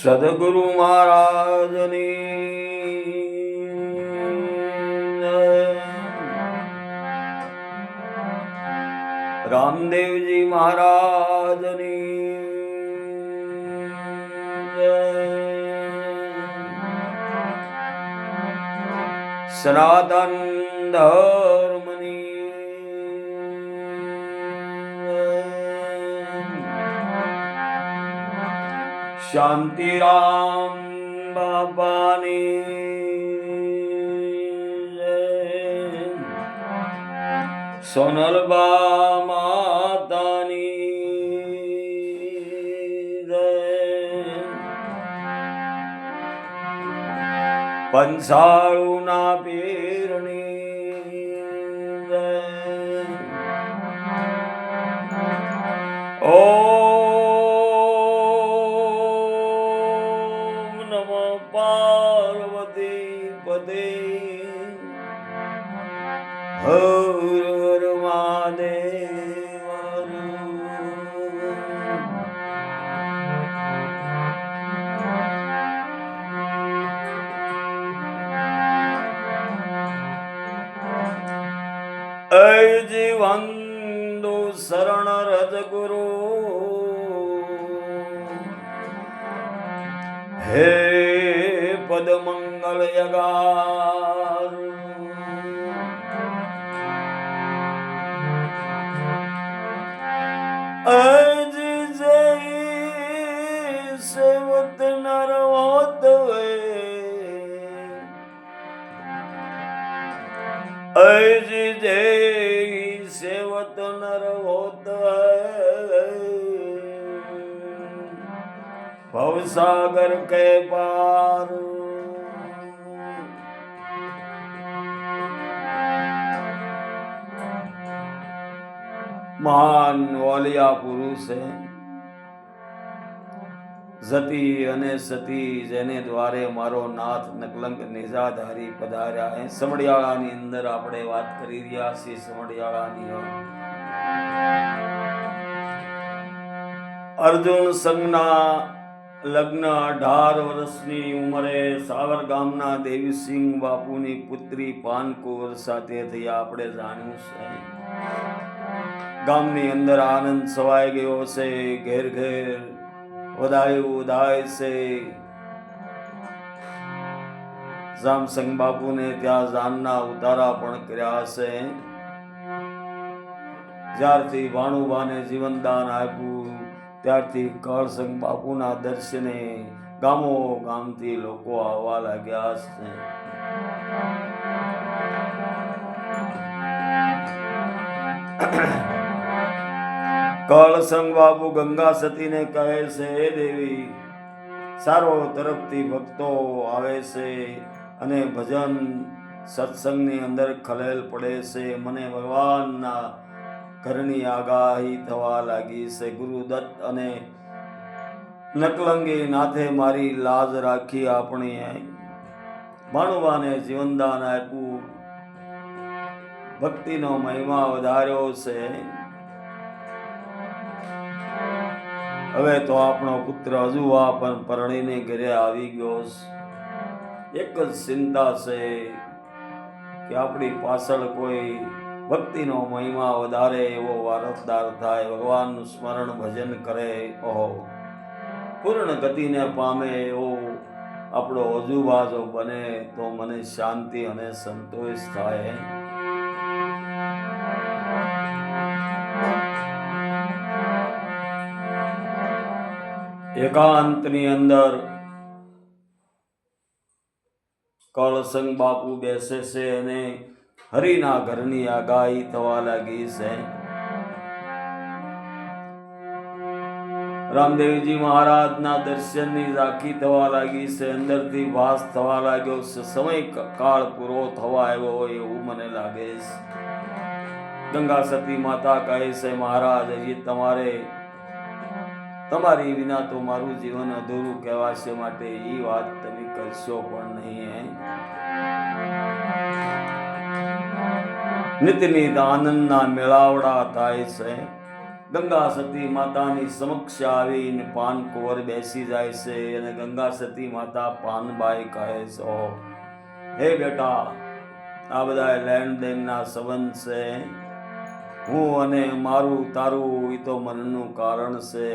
સદગુરુ મહારાજની રામદેવજી મહારાજની સનાતન ધર્મની શાંતિરામ બાપાની સોનલબા માતાની પંસાળુના પીરની ઓમ નમો પાર્વતી પદે હર હર મહાદેવ જીવંદુ શરણ રજગુરુ હે પદ મંગલ યગાર અજ જય સેવત નર હોત અજ જય સેવત નર હોત ભવસાગર કે પાર મહાન વાલિયા પુરુષ છે જતી અને સતી જેને દ્વારે મારો નાથ નકલંક નિજાધારી પધાર્યા એ સમડિયાળાની અંદર આપણે વાત કરી રહ્યા છીએ સમડિયાળાની અર્જુન સંઘના લગ્ન 18 વર્ષની ઉંમરે સાવર ગામના દેવીસિંહ બાપુની પુત્રી પાનકુંવર સાથે થયા આપણે જાણ્યું છે ગામની અંદર આનંદ છવાઈ ગયો છે ઘેર ઘેર વધાયું ઉધાય છે જામસંગ બાપુને ત્યાં જાનના ઉતારા પણ કર્યા છે જ્યારથી ભાણુબાને જીવનદાન આપ્યું ત્યારથી કરસંગ બાપુના દર્શને ગામો ગામથી લોકો આવવા લાગ્યા છે કળસંગ બાપુ ગંગા સતીને કહે છે હે દેવી સારો તરફથી ભક્તો આવે છે અને ભજન સત્સંગની અંદર ખલેલ પડે છે મને ભગવાનના ઘરની આગાહી થવા લાગી છે ગુરુદત્ત અને નકલંગી નાથે મારી લાજ રાખી આપણી ભાણુબાને જીવનદાન આપ્યું ભક્તિનો મહિમા વધાર્યો છે હવે તો આપણો પુત્ર હજુ આ પણ પરણીને ઘરે આવી ગયો એક જ ચિંતા છે કે આપણી પાછળ કોઈ ભક્તિનો મહિમા વધારે એવો વારસદાર થાય ભગવાનનું સ્મરણ ભજન કરે ઓહો પૂર્ણ ગતિને પામે એવો આપણો અજુબાજો બને તો મને શાંતિ અને સંતોષ થાય એકાંતની અંદર કળસંગ બાપુ બેસે છે અને હરિના ઘરની આગાહી થવા લાગી છે રામદેવજી મહારાજના દર્શનની ઝાંખી થવા લાગી છે અંદરથી ભાસ થવા લાગ્યો છે સમય કાળ પૂરો થવા આવ્યો હોય એવું મને લાગે છે ગંગા સતી માતા કહે છે મહારાજ હજી તમારી વિના તો મારું જીવન અધૂરું કહેવાશે માટે એ વાત તમે કરશો પણ નહીં નિત નિત આનંદના મેળાવડા થાય છે ગંગા સતી માતાની સમક્ષ આવીને પાન કુંવર બેસી જાય છે અને ગંગા સતી માતા પાનબાઈ કહે છે, હે બેટા, આ બધા લેણ દેણના સંબંધ છે. હું અને મારું તારું એ તો મનનું કારણ છે.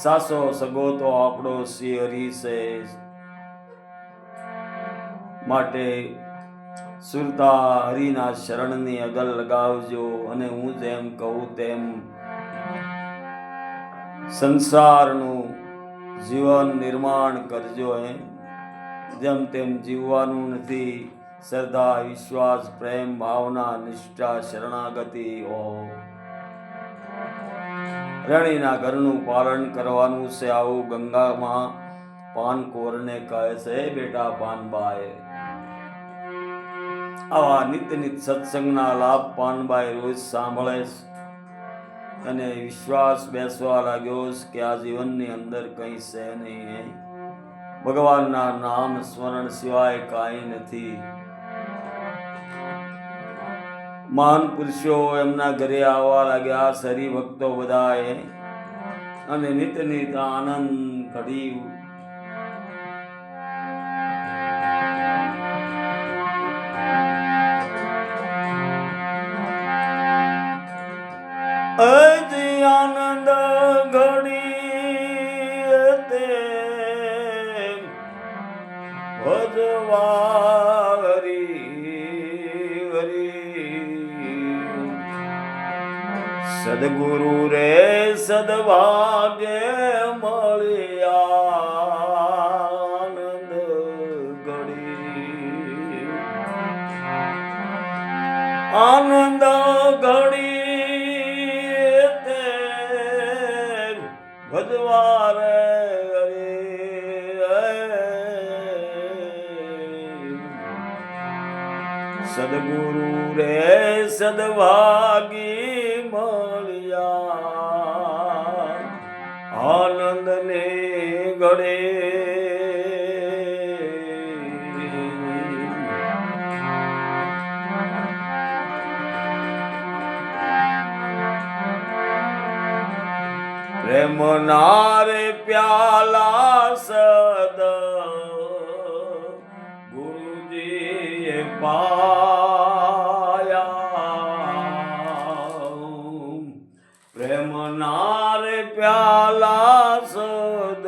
સાસો સગો તો આપણો શ્રી હરિ છે. માટે સુરતા હરિના શરણની અગલ લગાવજો અને હું જેમ કહું તેમ સંસારનું જીવન નિર્માણ કરજો. જેમ તેમ જીવવાનું નથી. શ્રદ્ધા, વિશ્વાસ, પ્રેમ, ભાવના, નિષ્ઠા, શરણાગતિ રાણીના ઘરનું પાલન કરવાનું છે. આવું ગંગામાં પાન કુંવરને કહે છે, હે બેટા પાનબાઈ. આવા નિત્ય સત્સંગના લાભ પાનબાઈ રોજ સાંભળે અને વિશ્વાસ બેસવા લાગ્યો કે આ જીવનની અંદર કંઈ છે નહીં. ભગવાનના નામ સ્મરણ સિવાય કાંઈ નથી. મહાન પુરુષો એમના ઘરે આવવા લાગ્યા, હરિ ભક્તો બધાએ, અને નિત્ય નિત્ય આનંદ ઘડી. આનંદ ઘડી તે ભજવા સદગુરુ રે સદભાગ્ય મળ્યા. આનંદ ઘડી, આનંદ ઘડી તે ભજવા રે સદગુરુ રે સદભાગી મળ્યા. આનંદ ને ગળે પ્રેમ નારે પ્યાલા સદ ગુરુજીએ પાયા. પ્રેમ નારે પ્યાલા સદ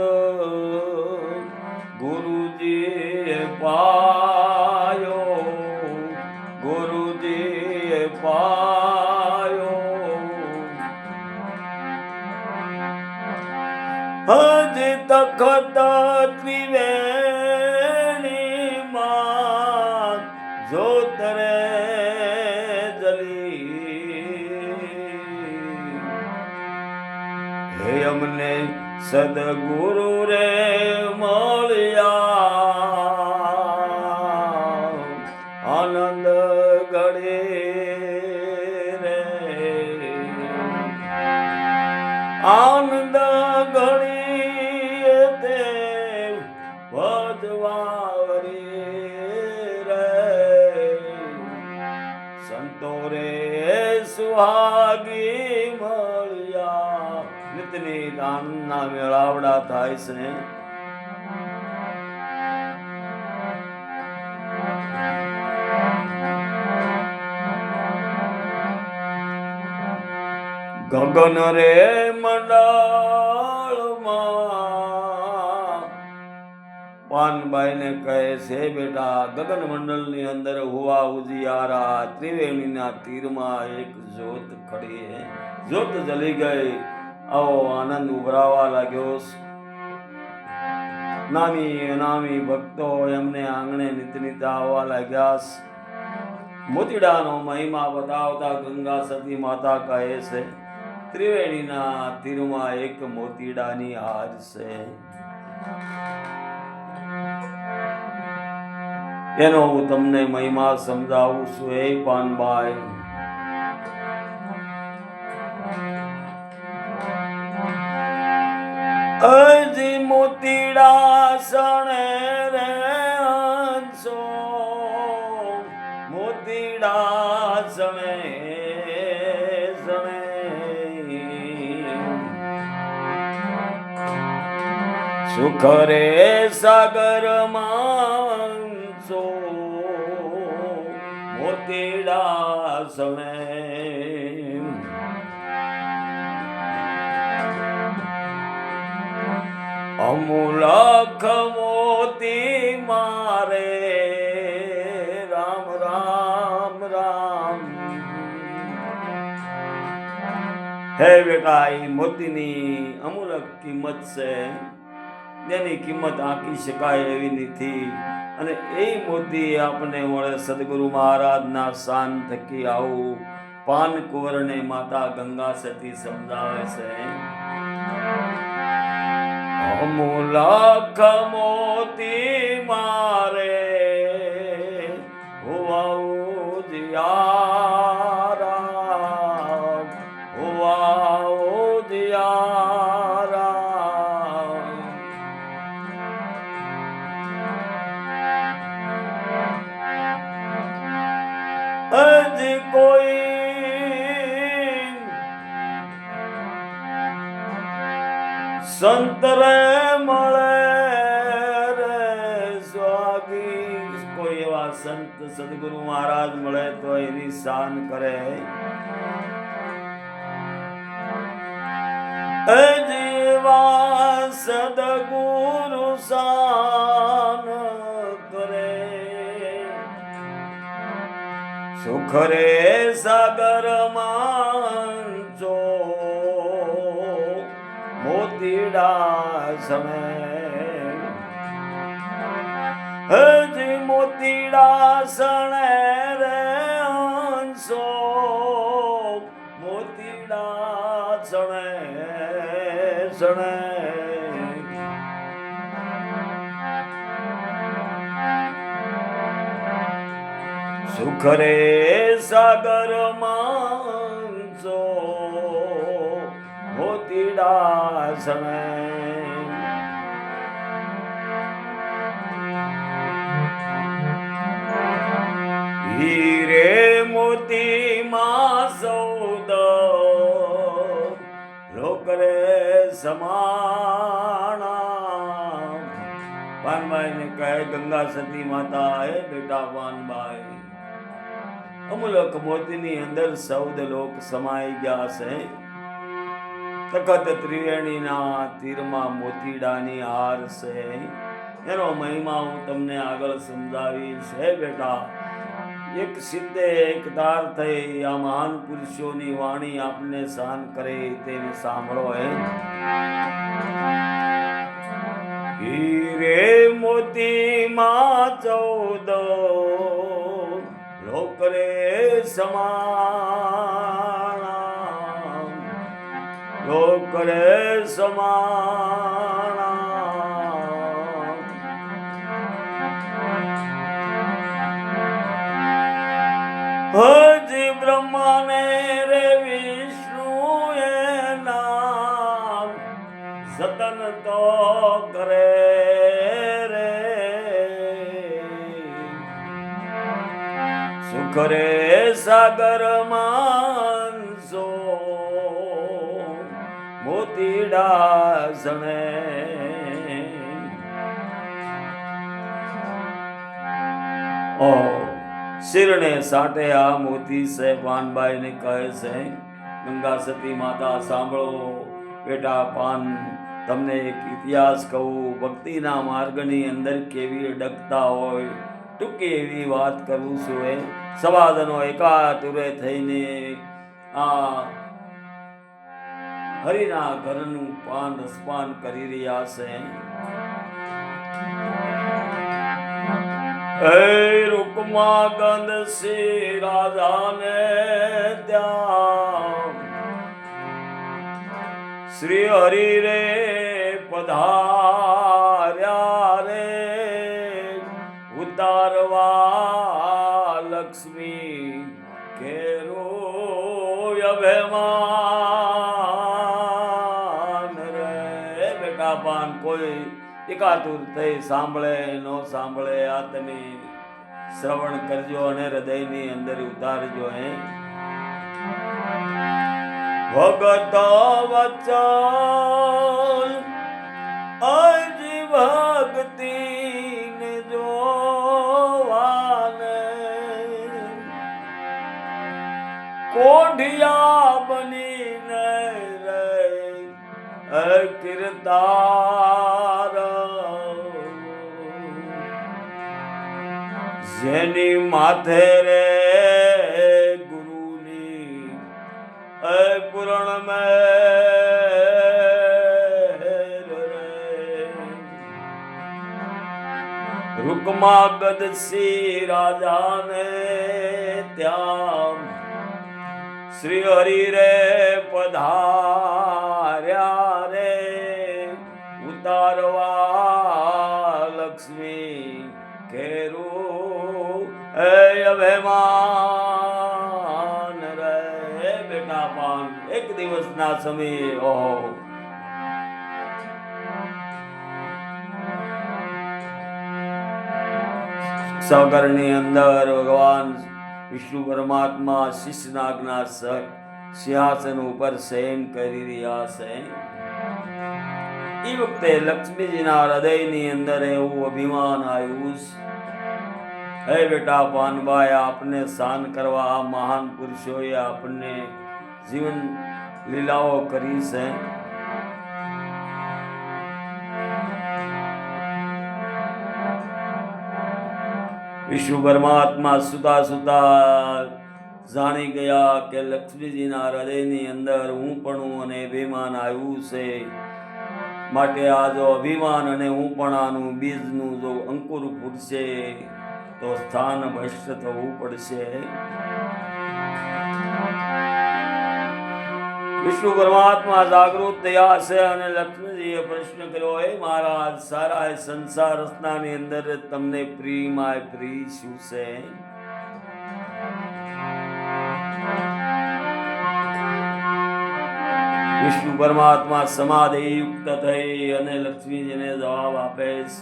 ગુરુજીએ પાયો. ગુરુજીએ પાયો. હજી તખત ત્રિવેણી માં જોત રે જલી. હે અમને સદગુરુ રે મળ્યા. આનંદ ગળે રે આનંદ ગળી તે વધવાવરી રે. સંતો રે સુહાગી મળ્યા. નિતની દાનના મેળાવડા થાય છે. ગગન રે મંડળમાં પાનબાઈ ને કહે છે, બેટા, ગગન મંડળ ની અંદર હુવા ઉજિયારા ત્રિવેણીના તીરમાં એક જ્યોત ખડી હે. જ્યોત જલી ગઈ. આવો આનંદ ઉભરાવા લાગ્યો. નામી અનામી ભક્તો એમને આંગણે નિત આવવા લાગ્યા. મોતીડાનો મહિમા બતાવતા ગંગા સતી માતા કહે છે, ત્રિવેણીના તીરમાં એક મોતીડાની હાર છે. એનો હું તમને મહિમા સમજાવું છું. હે પાનબાઈ, અજી મોતીડા સણે રે હંસો. મોતીડા સણે સણે સુખ રે સાગરમાં સો મોતીડા સમે અમૂલક મોતી મારે રામ રામ રામ. હે બેટા, એ મોતીની અમૂલક કિંમત છે, જેની કિંમત આંકી શકાય એવી નથી. અને એ મોતી આપણને મળે સદગુરુ મહારાજના શાન થકી. આવું પાન કુંવરને માતા ગંગા સતી સમજાવે છે. અમૂલક મોતી મારે હોવા દિયારા, હોવા દિયારા. હજી કોઈ સંત રે મળે રે સ્વાગી, કોઈ એવા સંત સદગુરુ મહારાજ મળે તો એની શાન કરે. જીવા સદગુરુ શાન કરે. સુખ રે સાગરમાં જો મોતીડા સમે. હજી મોતીડા સણે રે હંસો, મોતીડા સણે સણે. સુખ રે સાગરમાં સો મોતીડા સણે. હીરે મોતી માં સૌદ લોકરે સમાણા. પાનભાઈ ને કહે ગંગા સતી માતા, હે બેટા પાનભાઈ, અમૂલક મોતીની અંદર સૌદ લોક સમાઈ ગયા છે. તખત ત્રિવેણીના તીરમાં મોતીડાની હાર છે. એનો મહિમા હું તમને આગળ સમજાવીશ. હે બેટા, એક સિદ્ધે એક તાર થઈ આ મહાન પુરુષોની વાણી આપને શાન કરે તેને સાંભળો. હે હીરે મોતી માં ચૌદ લોકરે સમાણા, લોકરે સમાણા. હજી બ્રહ્માને રે વિષ્ણુ એ નામ જતન તો કરે રે. સુખ રે સાગરમાં સો મોતીડા સણે. શિરણે સાટે આ મોતી છે. પાનબાઈ ને કહે છે ગંગા સતી માતા, સાંભળો બેટા પાન, તમને એક ઇતિહાસ કહું. ભક્તિના માર્ગની અંદર કેવી અડકતા હોય ટૂંકી એવી વાત કરું છું. એ સવાદનો એકાતુરે થઈને આ હરિના ઘરનું પાન રસપાન કરી રહ્યા છે. રૂકમા ગંધ શ્રી રાજાને ત્યાં શ્રી હરિ રે પધાર્યા રે. ઉતારવા લક્ષ્મી ઘેરો અભિમાન રે. બેટા પાન, કોઈ એકાતુર થઈ સાંભળે ન સાંભળે આ તમે શ્રવણ કરજો અને હૃદયની અંદર ઉતારજો. હે ભગત વચન અજી કીર્તાર જેની માથે રે ગુરુની પૂરણ મેર રે રૂકમા ગદસી રાજાને ત્યાં શ્રી હરિ રે પધાર્યા રે ઉતારવા લક્ષ્મી ખેરું અભિમાન રે બેટા પાન એક દિવસના સમયે ઓહો સાગરની અંદર ભગવાન વિષ્ણુ પરમાત્મા શિશનાગના સિંહાસન ઉપર શયન કરી રહ્યા છે. એ વખતે લક્ષ્મીજીના હૃદયની અંદર એવું અભિમાન આવ્યું, હે બેટા પાનભાઈ, આપને શાન કરવા આ મહાન પુરુષોએ આપણને જીવન લીલાઓ કરી છે. વિષ્ણુ પરમાત્મા સુતા સુતા જાણી ગયા કે લક્ષ્મીજીના હૃદયની અંદર હું પણ અને અભિમાન આવ્યું છે, માટે આ જો અભિમાન અને હું પણ આનું બીજનું જો અંકુર ફૂટશે તો સ્થાન ભ્રષ્ટ થવું પડશે. વિષ્ણુ પરમાત્મા જાગૃત થયા છે અને લક્ષ્મીજીએ પ્રશ્ન કર્યો, હે મહારાજ, સારા સંસાર રચનાની અંદર તમને પ્રિયમાય પ્રિય શું છે? વિષ્ણુ પરમાત્મા સમાધિ યુક્ત થઈ અને લક્ષ્મીજીને જવાબ આપે છે.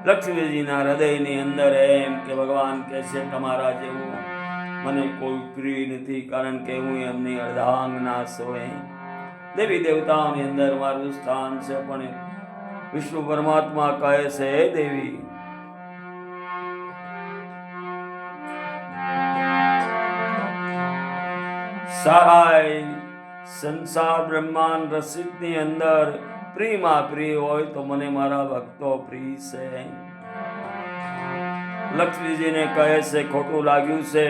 લક્ષ્મીજીના હૃદયની અંદર એમ કે ભગવાન કહે છે, તમારા જેવું મને કોઈ પ્રિય નથી, કારણ કે હું એમની અર્ધાંગના છું. દેવી દેવતાઓની અંદર મારું સ્થાન છે. પણ વિષ્ણુ પરમાત્મા કહે છે, હે દેવી, સારા સંસાર બ્રહ્માંડ રસિકની અંદર પ્રિયમાં પ્રિય હોય તો મને મારા ભક્તો પ્રિય છે. લક્ષ્મીજીને કહે છે, ખોટું લાગ્યું છે,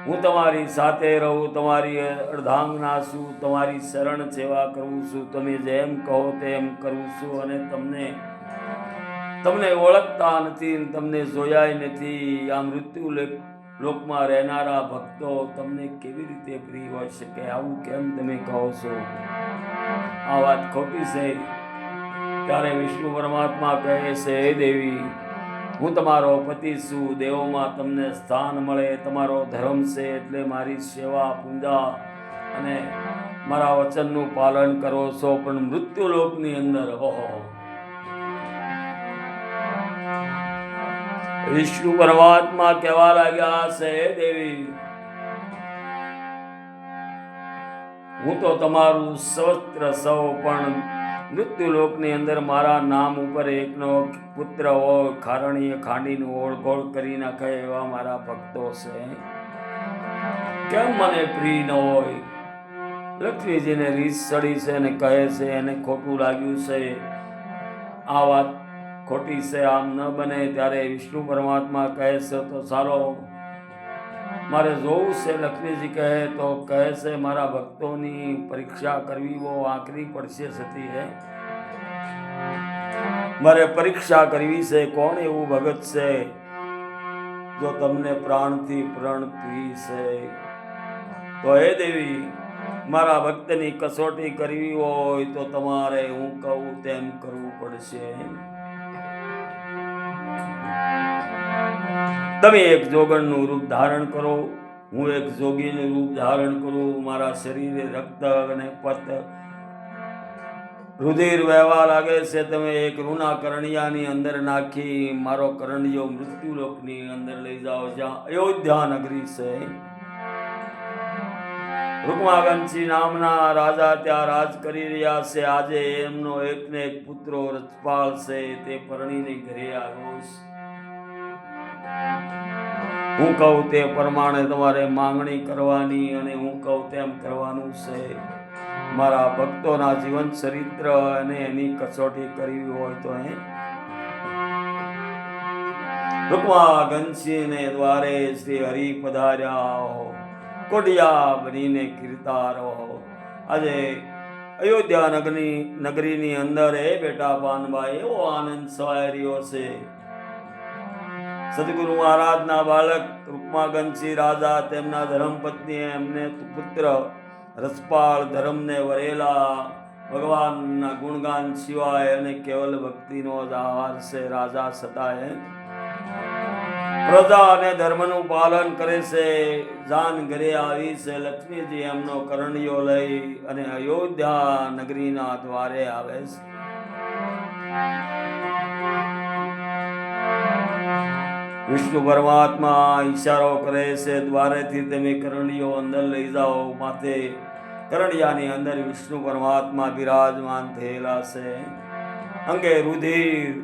હું તમારી સાથે રહું, તમારી અર્ધાંગના છું, તમારી શરણ સેવા કરું છું, તમે જેમ કહો તેમ કરું છું, અને તમને ઓળખતા નથી, તમને જોયા નથી. આ મૃત્યુ લોકમાં રહેનારા ભક્તો તમને કેવી રીતે પ્રિય હોય શકે? આવું કેમ તમે કહો છો? આ વાત ખોટી છે. ત્યારે વિષ્ણુ પરમાત્મા કહે છે, હે દેવી, હું તમારો પતિ છું, દેવોમાં તમને સ્થાન મળે, તમારો ધર્મ છે, એટલે મારી સેવા પૂજા અને મારા વચનનું પાલન કરો છો. પણ મૃત્યુ લોકની અંદર વિષ્ણુ પરમાત્મા કહેવા લાગ્યા છે, હે દેવી, હું તો તમારું સવસ્ત્ર સૌ, પણ મૃત્યુ લોકની અંદર મારા નામ ઉપર એકનો પુત્ર હોય, ખારણીએ ખાંડીને ઓળઘોળ કરી નાખે એવા મારા ભક્તો છે, કેમ મને પ્રિય ન હોય? લક્ષ્મીજીને રીસ ચડી છે અને કહે છે, એને ખોટું લાગ્યું છે, આ વાત ખોટી છે, આમ ન બને. ત્યારે વિષ્ણુ પરમાત્મા કહે છે, તો ચાલો મારે જોવું છે. લક્ષ્મીજી કહે છે, મારા ભક્તોની પરીક્ષા કરવી બહુ આકરી પડશે સતી હે, મારે પરીક્ષા કરવી છે. કોણ એવું ભગત છે જો તમને પ્રાણથી પ્રણ પ્રિય છે? તો હે દેવી, મારા ભક્તની કસોટી કરવી હોય તો તમારે હું કહું તેમ કરવું પડશે. તમે એક જોગણનું રૂપ ધારણ કરો, હું એક જોગીનું રૂપ ધારણ કરું. મારા શરીરે રક્ત અને પત રુધિર વહેવા લાગે છે. તમે એક રૂના કરણિયાની અંદર નાખી મારો કરણિયો મૃત્યુલોકની અંદર લઈ જાઓ, જ્યાં અયોધ્યા નગરી છે. રૂકમાગંશી નામના રાજા ત્યાં રાજ કરી રહ્યા છે. આજે એમનો એકને એક પુત્રો રજપાલ છે, તે પરણીને ઘરે આવ્યો છે. હું કહું તે પ્રમાણે તમારે માંગણી કરવાની અને હું કહું તેમ કરવાનું છે. મારા ભક્તોના જીવન ચરિત્ર અને એની કસોટી કરવી હોય તો રૂકમા ઘનશ્યામ ને દ્વારે શ્રી હરિ પધાર્યા, કોડિયા બનીને કીર્તા રહો. આજે અયોધ્યા નગરીની અંદર બેટા પાનભાઈ એવો આનંદ છવાઈ રહ્યો છે. સદગુરુ મહારાજના બાળક રૂકમા ઘનશ્યામ રાજા તેમના ધર્મપત્ની એમને પુત્ર રસપાળ ધર્મને વરેલા ભગવાનના ગુણગાન સિવાય અને કેવલ ભક્તિનો જ આહાર છે. રાજા છતાંય પ્રજા અને ધર્મનું પાલન કરે છે. જાન ઘરે આવી છે લક્ષ્મીજી એમનો કરણીયો લઈ અને અયોધ્યા નગરીના દ્વારે આવે છે. વિષ્ણુ પરમાત્મા ઈશારો કરે છે, દ્વારેથી તમે કરણીયો અંદર લઈ જાઓ. માથે કરણિયાની અંદર વિષ્ણુ પરમાત્મા બિરાજમાન થયેલા છે. અંગે રુધિર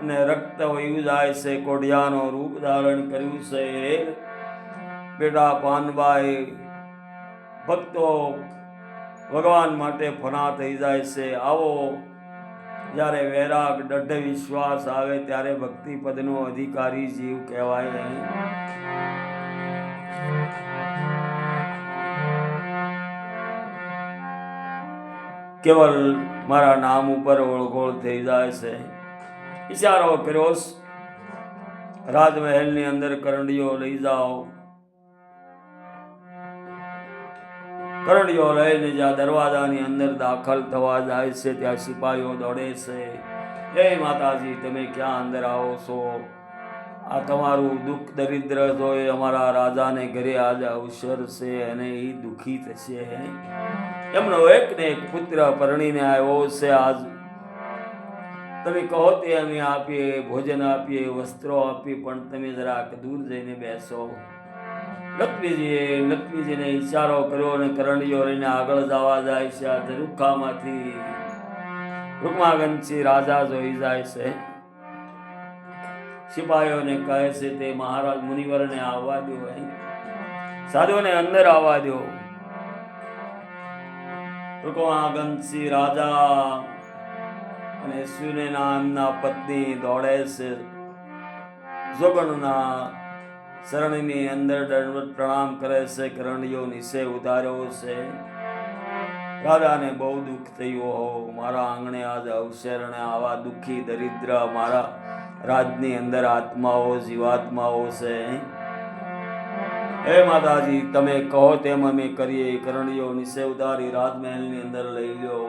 અને રક્ત વહ્યું જાય છે. કોઢિયાનો રૂપ ધારણ કર્યું છે. બેટા પાનભાઈ ભક્તો ભગવાન માટે ફના થઈ જાય છે. આવો જ્યારે વૈરાગ દઢ વિશ્વાસ આવે ત્યારે ભક્તિ પદનો અધિકારી જીવ કહેવાય. કેવલ મારા નામ ઉપર ઓળઘોળ થઈ જાય છે. ઈશારો કર્યો, રાજમહેલની અંદર કરણીયો લઈ જાઓ. કરણીયો લઈને જ્યાં દરવાજાની અંદર દાખલ થવા જાય છે ત્યાં સિપાહીઓ દોડે છે. હે માતાજી, તમે ક્યાં અંદર આવો છો? આ તમારું દુઃખ દરિદ્ર જોઈ અમારા રાજાને ઘરે આજે અવસર છે અને એ દુઃખી થશે. એમનો એક ને એક પુત્ર પરણીને આવ્યો છે. આજ તમે કહો તે અમે આપીએ, ભોજન આપીએ, વસ્ત્રો આપીએ, પણ તમે જરાક દૂર જઈને બેસો. લક્ષ્મીજીને ઈશારો કર્યો અને કરણીયો લઈને આગળ જવા જાય છે. આ ઝરૂખામાંથી રૂકમા ઘનશ્યામ રાજા જોઈ જાય છે. સિપાહીઓને કહે છે તે મહારાજ મુનિવરને આવવા દો, સાધુઓને અંદર આવવા દો. રૂકમા ઘનશ્યામ રાજા અને સુને નામના પત્ની દોડે છે. જોગણના શરણની અંદર દંડવત પ્રણામ કરે છે. કરણીયો નીચે ઉતાર્યો છે. રાજાને બહુ દુઃખ થયું. હો, મારા આંગણે આજ અવસર અને આવા દુઃખી દરિદ્ર મારા રાજની અંદર આત્માઓ જીવાત્માઓ છે. હે માતાજી, તમે કહો તેમ અમે કરીએ. કરણીયો નીચે ઉતારી રાજમહેલની અંદર લઈ લ્યો.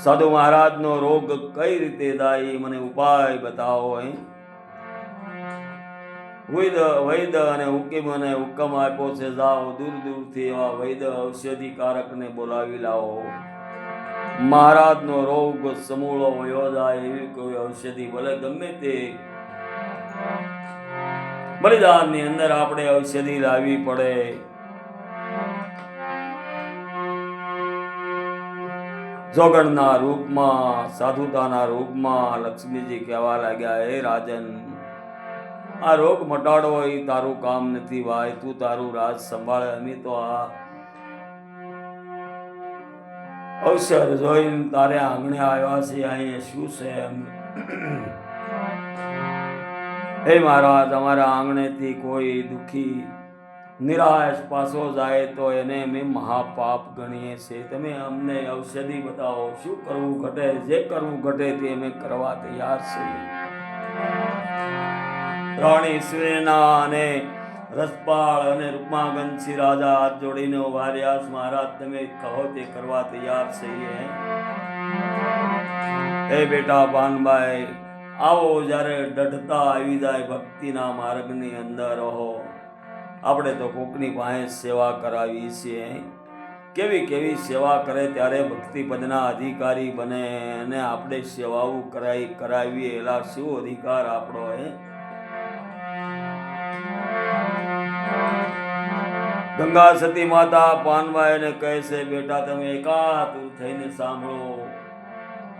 સાધુ મહારાજનો રોગ કઈ રીતે થાય મને ઉપાય બતાવો. વૈદ અને હુકીમને હુકમ આપ્યો છે, જાઓ દૂર દૂરથી એવા વૈદ ઔષધિકારકને બોલાવી લાવો. મહારાજનો રોગ સમૂળો વયો જાય એવી કોઈ ઔષધિ, ભલે ગમે તે બલિદાનની અંદર આપણે ઔષધિ લાવવી પડે. જોગણના રૂપમાં, સાધુતાના રૂપમાં લક્ષ્મીજી કહેવા લાગ્યા, હે રાજન, આ રોગ મટાડવો એ તારું કામ નથી ભાઈ. તું તારું રાજ સંભાળે. અમે તો આ અવસર જોઈને તારે આંગણે આવ્યા છે. અહીંયા શું છે? હે મહારાજ, અમારા આંગણેથી કોઈ દુઃખી નિરાશ પાછો જાય તો એને અમે મહાપાપ ગણીએ છીએ. તમે અમને ઔષધિ બતાવો. શું કરવું ઘટે? જે કરવું ઘટે તે અમે કરવા તૈયાર છીએ. રાણી સુનેના અને રસપાળ અને રૂકમા ઘનશ્યામ રાજા હાથ જોડીને ઉભા રહ્યા. મહારાજ, તમે કહો તે કરવા તૈયાર છીએ. હે બેટા પાનભાઈ, આવો જ્યારે દઢતા આવી જાય ભક્તિના માર્ગની અંદર રહો. આપણે તો કોકની પાસે સેવા કરાવીએ છીએ. કેવી કેવી સેવા કરે ત્યારે ભક્તિ પદના અધિકારી બને અને આપણે સેવાઓ કરાવીએ એલા શું અધિકાર આપણો? ગંગા સતી માતા પાનભાઈને કહે છે, બેટા તમે એકાતુર થઈને સાંભળો.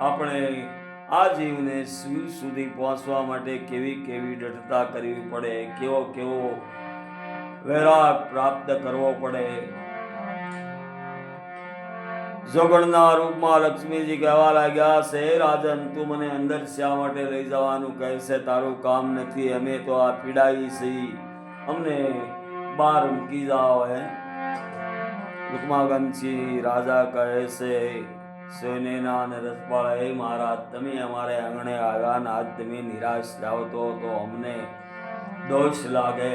આપણે આ જીવને શિવ સુધી પહોંચવા માટે કેવી કેવી દૃઢતા કરવી પડે, કેવો કેવો વૈરાગ પ્રાપ્ત કરવો પડે. જોગણના રૂપમાં લક્ષ્મીજી કહેવા લાગ્યા છે, રાજન તું મને અંદર શા માટે લઈ જવાનું કહે છે? તારું કામ નથી, અમે તો આ પીડાઈ છીએ, અમને બહાર મૂકી જાઓ. રૂકમાગંજી રાજા કહે છે, સોનેના અને રસપાળ, હે મહારાજ, તમે અમારે આંગણે આવ્યા ને આજ તમે નિરાશ જાઓ તો અમને દોષ લાગે.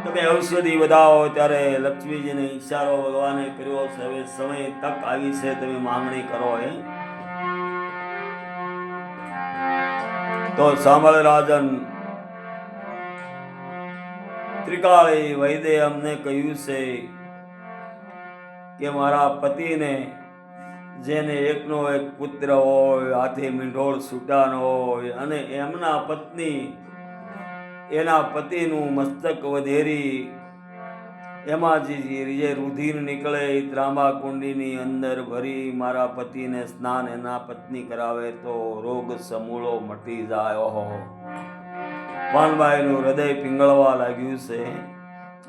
તમે ઔષધિ વધાવો. ત્યારે લક્ષ્મીજીને ઈશારો ભગવાને કર્યો છે, હવે સમય તક આવી છે, તમે માંગણી કરો. તો સાંભળ રાજન, ત્રિકાળી વૈદ્ય અમને કહ્યું છે કે મારા પતિને, જેને એકનો એક પુત્ર હોય, હાથે મીંઢોળ છૂટાનો હોય, અને એમના પત્ની એના પતિનું મસ્તક વધેરી એમાં જે રુધિર નીકળે એ ત્રાંબા કુંડીની અંદર ભરી મારા પતિને સ્નાન એના પત્ની કરાવે તો રોગ સમૂળો મટી જાય. પાનબાઈનું હૃદય પીંગળવા લાગ્યું છે.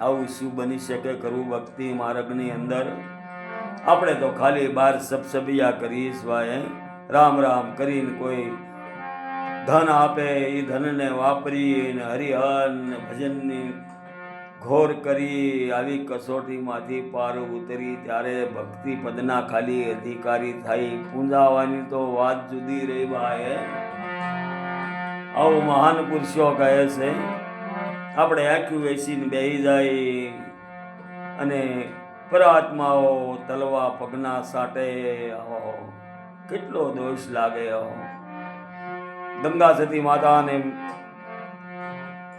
આવું શું બની શકે ખરું ભક્તિ માર્ગની અંદર? આપણે તો ખાલી બાર સબસબિયા કરીએ ભાઈ, રામ રામ કરીને કોઈ ધન આપે, એ ધનને વાપરી હરિહન ભજનની ઘોર કરી આવી કસોટીમાંથી પાર ઉતરી ત્યારે ભક્તિ પદના ખાલી અધિકારી થઈ. પૂંજાવાની તો વાત જુદી રહી ભાઈ. આવું મહાન પુરુષો કહે છે. આપણે આખું વેચીને બેહી જાય અને પરાત્માઓ તલવા પગના સાટે, કેટલો દોષ લાગે. ગંગા સતી માતાને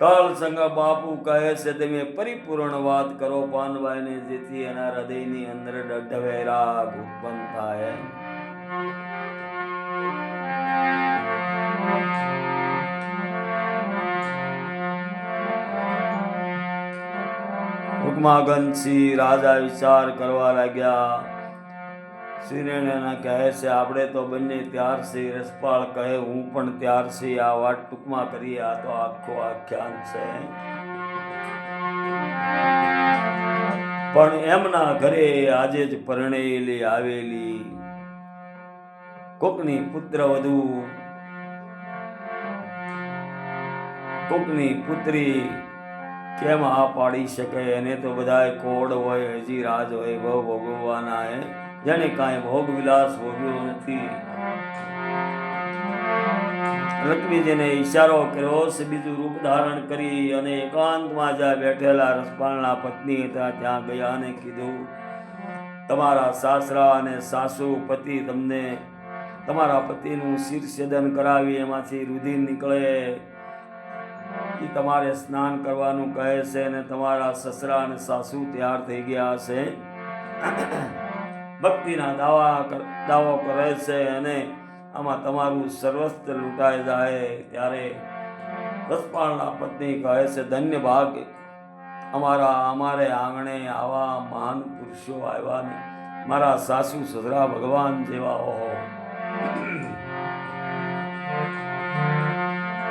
કાળ સંગ બાપુ કહે છે, તમે પરિપૂર્ણ વાત કરો પાનબાઈને, જેથી એના હૃદયની અંદર ડઢવેરાગ ઉત્પન્ન થાય. રૂકમાગંજી રાજા વિચાર કરવા લાગ્યા. શ્રીને કહે છે, આપણે તો બંને ત્યાર છે. રસપાળ કહે, હું પણ ત્યાર છે. આ વાત ટૂંકમાં કરીએ, આ તો આખો આખ્યાન છે. પણ એમના ઘરે આજે જ પરણેલી આવેલી કોકની પુત્ર વધુ, કોકની પુત્રી કેમ આ પાડી શકે? એને તો બધાય કોડ હોય, હજી રાજ હોય, ભવ ભોગવવાના. જેને કાંઈ ભોગ વિલાસ ભોગવ્યો નથી. લક્ષ્મીજીને ઈશારો કર્યો છે, બીજું રૂપ ધારણ કરી અને એકાંતમાં જ્યાં બેઠેલા રસપાળના પત્ની હતા ત્યાં ગયા અને કીધું, તમારા સાસરા અને સાસુ પતિ તમને તમારા પતિનું શિરછેદન કરાવી એમાંથી રુધિર નીકળે એ તમારે સ્નાન કરવાનું કહે છે, અને તમારા સસરા અને સાસુ તૈયાર થઈ ગયા છે. ભક્તિના દાવો કરે છે અને આમાં તમારું સર્વસ્વ લૂંટાઈ જાય. ત્યારે રસપાળના પત્ની કહે છે, ધન્ય ભાગ અમારે આંગણે આવા મહાન પુરુષો આવ્યા ને મારા સાસુ સસરા ભગવાન જેવા હો.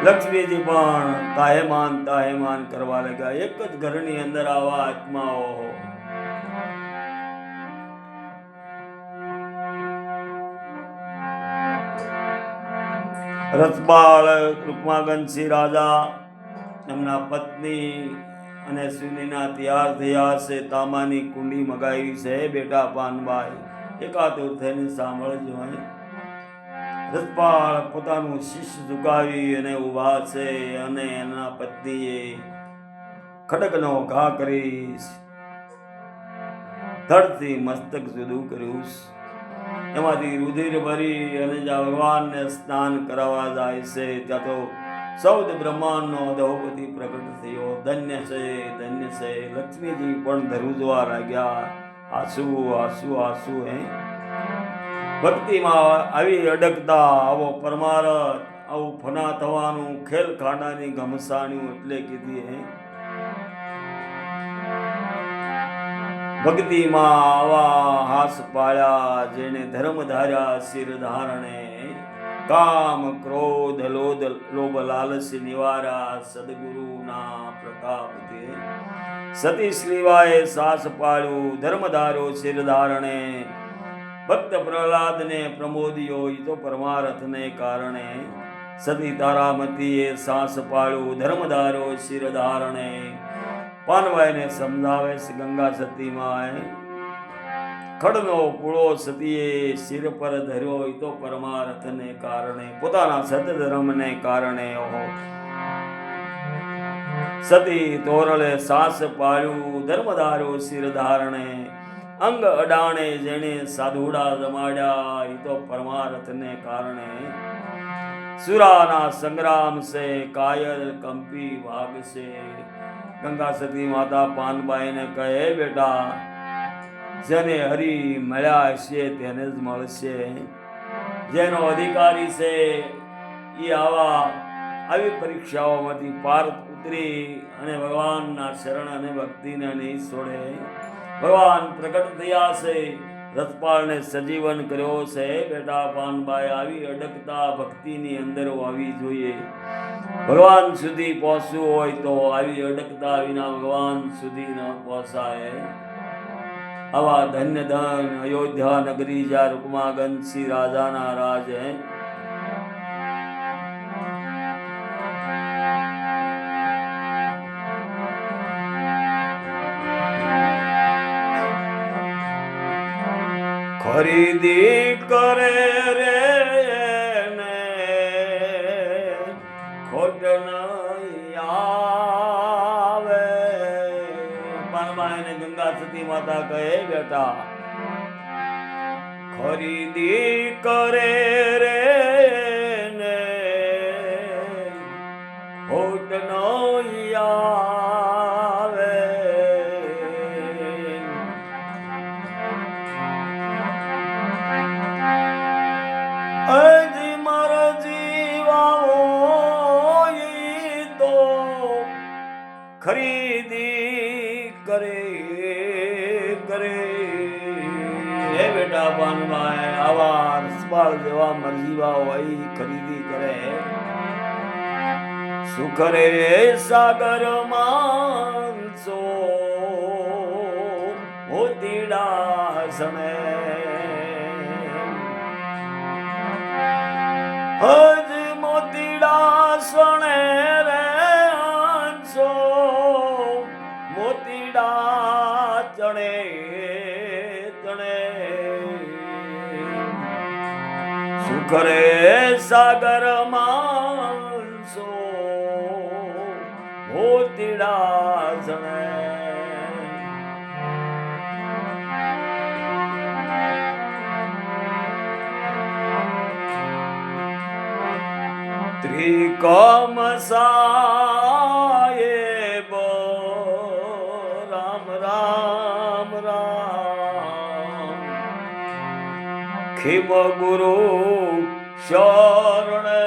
લક્ષ્મીજી પણ તાહેમાન કરવા લાગ્યા. એક જ ઘરની અંદર આવા આત્માઓ. રસપાળ રૂકમાગંજી રાજા એમના પત્ની અને સુનીના તૈયાર થયા છે. તાંબાની કુંડી મગાવી છે. બેટા પાનબાઈ, એકાતુર થઈને સાંભળજો. રસપાળ પોતાનું શીશ ઝુકાવી અને ઊભા છે અને એના પત્નીએ ખડકનો ઘા કરી ધડથી મસ્તક જુદું કર્યું. એમાંથી રુધિર ભરી અને જ્યાં ભગવાનને સ્નાન કરાવવા જાય છે ત્યાં તો સૌદ બ્રહ્માંડનો અધોપતિ પ્રગટ થયો. ધન્ય છે, ધન્ય છે. લક્ષ્મીજી પણ ધ્રુજવા લાગ્યા. આંસુ આંસુ આંસુ. ભક્તિમાં આવી અડકતા આવો પરમારથ, આવું ફના થવાનું, ખેલ ખાડાની ઘમસાણ્યું એટલે કીધી. ભક્તિમાં આવા હાસ પાયા જેને ધર્મ ધાર્યા શિર ધારણે, કામ ક્રોધ લોભ લાલચ નિવાર્યા સદગુરુના પ્રતાપથી. સતી શ્રીવાએ સાસ પાળ્યું ધર્મધારો શિર ધારણે ભક્ત પ્રહલાદને પ્રમોદિયો ઈ તો પરમાર્થને કારણે સતી તારામતીએ સાસ પાળ્યું ધર્મધારો શિર ધારણે પાનવાઈને સમજાવે છે ગંગા સતીમાં ખડનો પૂળો સતીએ શિર પર ધર્યો ઈ તો પરમાર્થને કારણે પોતાના સતધર્મને કારણે સતી તોરલે સાસ પાળ્યું ધર્મધારો શિર ધારણે અંગ અડાણે જેણે સાધુડા જમાડ્યા ઈ તો પરમાર્થને કારણે સુરાના સંગ્રામ સે કાયર કંપી ભાગ સે ગંગા સતી માતા પાનબાઈને કહે બેટા જેને હરી મળ્યા હશે તેને જ મળશે જેનો અધિકારી છે એ આવી પરીક્ષાઓમાંથી પાર ઉતરી અને ભગવાનના શરણ અને ભક્તિને નહીં છોડે ભગવાન પ્રગટ થયા છે રથપાળને સજીવન કર્યો છે બેટા પાનબાઈ આવી અડકતા ભક્તિની અંદર આવી જોઈએ ભગવાન સુધી પહોંચવું હોય તો આવી અડકતા વિના ભગવાન સુધી ન પહોંચાય આવા ધન્ય ધન અયોધ્યા નગરી જ્યાં રૂકમાગંજ શ્રી રાજાના રાજ ખરીદી કરે રે ને ખોટ નહીં આવે પાનબાઈને ગંગા સતી માતા કહે બેટા ખરીદી કરે રે ને ખોટ નહીં આવે હજી મારા જીવાઓ તો ખરીદી કરે હે બેટા પાનભાઈ આવા રસપાળ જેવા મરજીવા હોય ખરીદી કરે સુખ રે સાગર માનસો મોતીડા સણે હજ મોતીડા સણે રે આંસો મોતીડા ચણે ચણે સુખ રે સાગર માનસો મોતીડા ચણે ત્રિકમ સાહેબ રામ રામ રામ ખિમ ગુરુ શરણે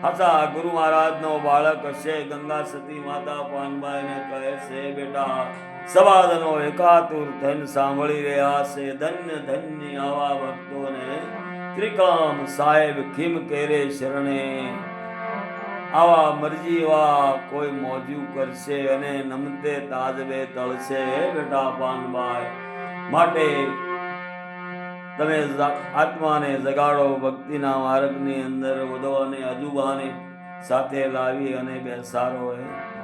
હાચા ગુરુ મહારાજ નો બાળક હશે ગંગા સતી માતા પાનબાઈને કહે છે બેટા સવાદનો એકાતુર ધન સાંભળી રહ્યા છે ધન્ય ધન્ય આવા ભક્તોને ત્રિકામ સાહેબ ખીમ કેરે શરણે આવા મરજીવા કોઈ મોજું કરશે અને નમતે તાજવે તળશે બેટા પાનબાઈ માટે તમે આત્માને જગાડો ભક્તિના માર્ગની અંદર વધો અને અજુબાને સાથે લાવી અને બેસારો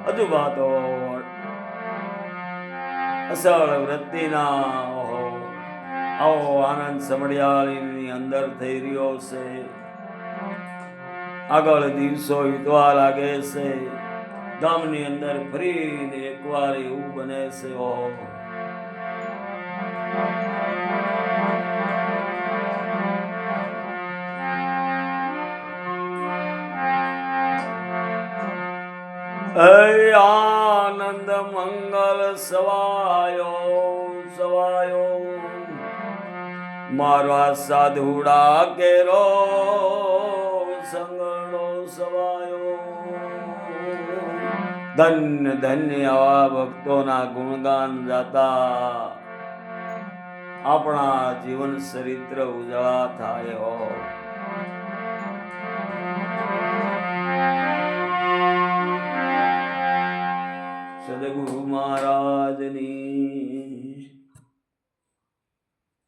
અજુબા તો અસળ વૃત્તિના આવો આનંદ સમડિયાળીની અંદર થઈ રહ્યો છે આગળ દિવસો વીતવા લાગે છે ગામની અંદર ફરીને એકવાર એવું બને છે આનંદ મંગલ સવાયો સવાયો મારા સાધુડા કેરો સંગણો સવાયો ધન્ય ધન્ય આવા ભક્તોના ગુણગાન ગાતા આપણા જીવન ચરિત્ર ઉજળા થાય હો।